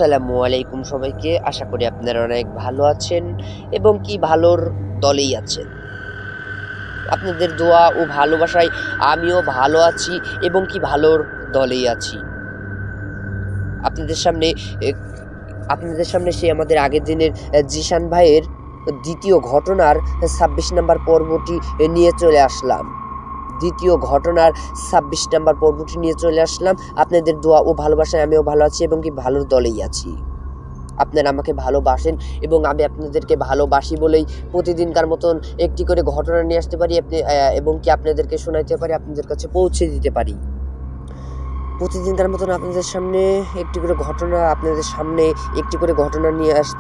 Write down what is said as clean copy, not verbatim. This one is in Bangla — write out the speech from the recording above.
আসসালামু আলাইকুম সবাইকে। আশা করি আপনারা অনেক ভালো আছেন এবং কি ভালোর দলেই আছেন। আপনাদের দোয়া ও ভালোবাসায় আমিও ভালো আছি এবং কি ভালোর দলেই আছি। আপনাদের সামনে এ আপনাদের সামনে সেই আমাদের আগের দিনের জিশান ভাইয়ের দ্বিতীয় ঘটনার ২৬ নাম্বার পর্বটি নিয়ে চলে আসলাম। দ্বিতীয় ঘটনার ২৬ নাম্বার পর্বটি নিয়ে চলে আসলাম। আপনাদের দোয়া ও ভালোবাসায় আমিও ভালো আছি এবং কি ভালোর দলেই আছি। আপনারা আমাকে ভালোবাসেন এবং আমি আপনাদেরকে ভালোবাসি বলেই প্রতিদিনকার মতন একটি করে ঘটনা নিয়ে আসতে পারি এবং কি আপনাদেরকে শোনাইতে পারি, আপনাদের কাছে পৌঁছে দিতে পারি। প্রতিদিনকার মতন আপনাদের সামনে একটি করে ঘটনা নিয়ে আসতে